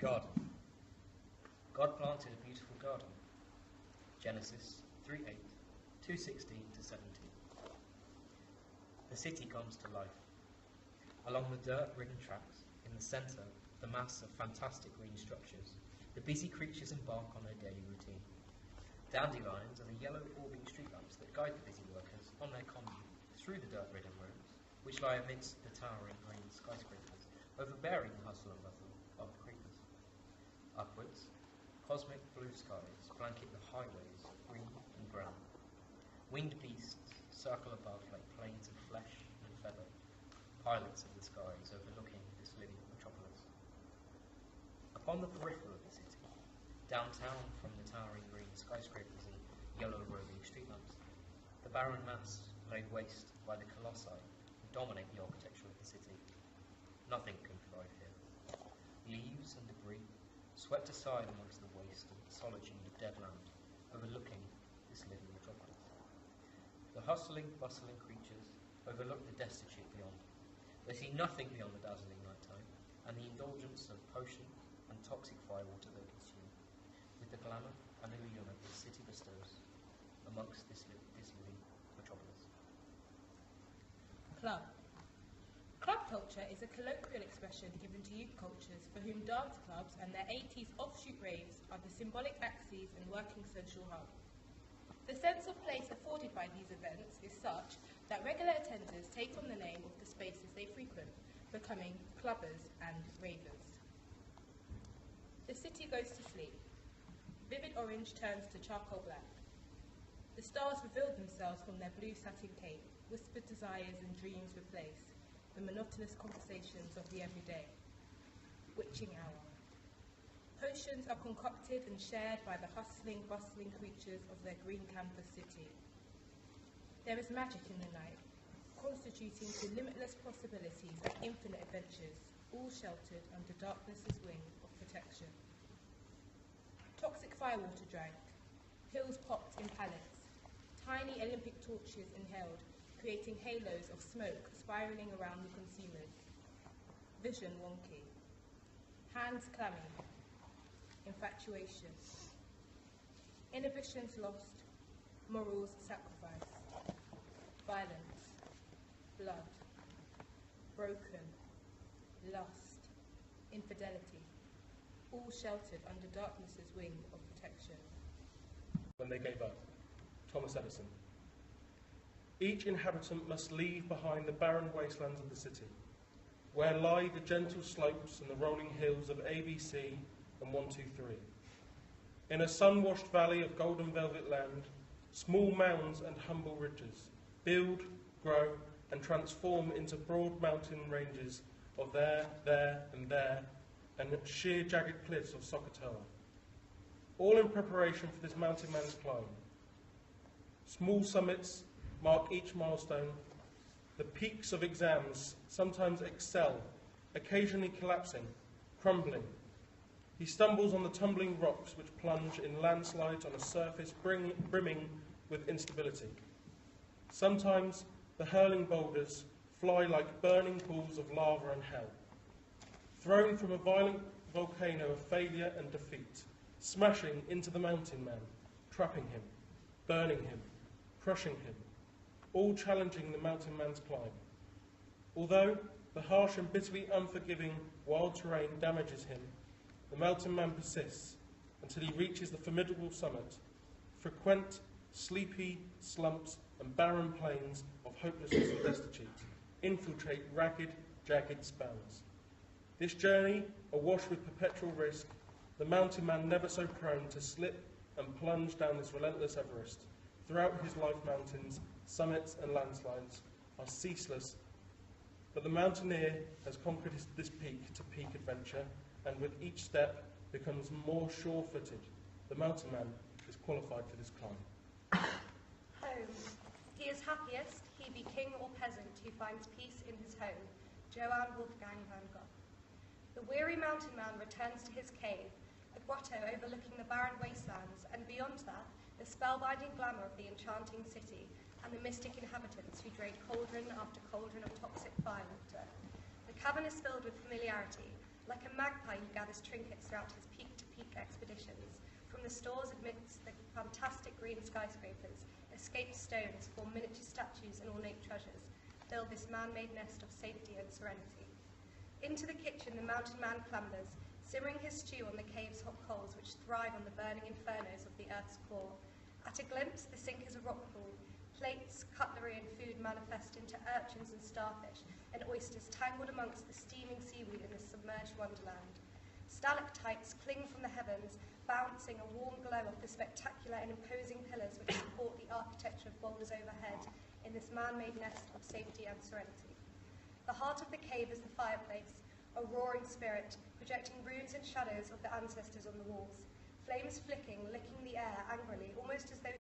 Garden. God planted a beautiful garden. Genesis 3:8, 2:16 to 17. The city comes to life. Along the dirt-ridden tracks, in the centre, the mass of fantastic green structures, the busy creatures embark on their daily routine. Dandelions are the yellow orbing street lamps that guide the busy workers on their commute through the dirt-ridden roads, which lie amidst the towering green skyscrapers, overbearing the hustle and bustle of the creepers. Upwards, cosmic blue skies blanket the highways of green and brown. Winged beasts circle above like planes of flesh and feather, pilots of the skies overlooking this living metropolis. Upon the periphery of the city, downtown from the towering green skyscrapers and yellow roving street lamps, the barren mass laid waste by the colossi who dominate the architecture of the city. Nothing can thrive here. Leaves and debris swept aside amongst the waste and solitude of dead land, overlooking this living metropolis. The hustling, bustling creatures overlook the destitute beyond. They see nothing beyond the dazzling nighttime and the indulgence of potions and toxic firewater they consume, with the glamour and allure that the city bestows amongst this living metropolis. Club. Club culture is a colloquial expression given to youth cultures for whom dance clubs and their 80s offshoot raves are the symbolic axes and working social hub. The sense of place afforded by these events is such that regular attenders take on the name of the spaces they frequent, becoming clubbers and ravers. The city goes to sleep. Vivid orange turns to charcoal black. The stars reveal themselves from their blue satin cape, whispered desires and dreams replace the monotonous conversations of the everyday. Witching hour. Potions are concocted and shared by the hustling, bustling creatures of their green campus city. There is magic in the night, constituting to limitless possibilities and infinite adventures, all sheltered under darkness's wing of protection. Toxic firewater drank, pills popped in pallets, tiny Olympic torches inhaled, creating halos of smoke spiraling around the consumers. Vision wonky. Hands clammy. Infatuation. Inhibitions lost. Morals sacrificed. Violence. Blood. Broken. Lust. Infidelity. All sheltered under darkness's wing of protection. When they gave up. Thomas Edison. Each inhabitant must leave behind the barren wastelands of the city, where lie the gentle slopes and the rolling hills of ABC and 123. In a sun-washed valley of golden velvet land, small mounds and humble ridges build, grow, and transform into broad mountain ranges of there, and sheer jagged cliffs of Sokotoa, all in preparation for this mountain man's climb. Small summits mark each milestone. The peaks of exams sometimes excel, occasionally collapsing, crumbling. He stumbles on the tumbling rocks which plunge in landslides on a surface brimming with instability. Sometimes the hurling boulders fly like burning pools of lava and hell, thrown from a violent volcano of failure and defeat, smashing into the mountain man, trapping him, burning him, crushing him, all challenging the mountain man's climb. Although the harsh and bitterly unforgiving wild terrain damages him, the mountain man persists until he reaches the formidable summit. Frequent, sleepy slumps and barren plains of hopelessness and destitute infiltrate ragged, jagged spans. This journey, awash with perpetual risk, the mountain man never so prone to slip and plunge down this relentless Everest. Throughout his life, mountains, summits and landslides are ceaseless, but the mountaineer has conquered this peak-to-peak adventure, and with each step becomes more sure-footed. The mountain man is qualified for this climb. Home. He is happiest, he be king or peasant who finds peace in his home. Johann Wolfgang van Gogh. The weary mountain man returns to his cave, a grotto overlooking the barren wastelands, and beyond that, the spellbinding glamour of the enchanting city, and the mystic inhabitants who drain cauldron after cauldron of toxic firewater. The cavern is filled with familiarity, Like a magpie, he gathers trinkets throughout his peak-to-peak expeditions. From the stores amidst the fantastic green skyscrapers, escaped stones form miniature statues and ornate treasures, build this man-made nest of safety and serenity. Into the kitchen the mountain man clambers, simmering his stew on the cave's hot coals which thrive on the burning infernos of the earth's core. At a glimpse, the sink is a rock pool. Plates, cutlery and food manifest into urchins and starfish, and oysters tangled amongst the steaming seaweed in this submerged wonderland. Stalactites cling from the heavens, bouncing a warm glow off the spectacular and imposing pillars which support the architecture of boulders overhead in this man-made nest of safety and serenity. The heart of the cave is the fireplace, a roaring spirit, projecting runes and shadows of the ancestors on the walls. Flames flicking, licking the air angrily, almost as though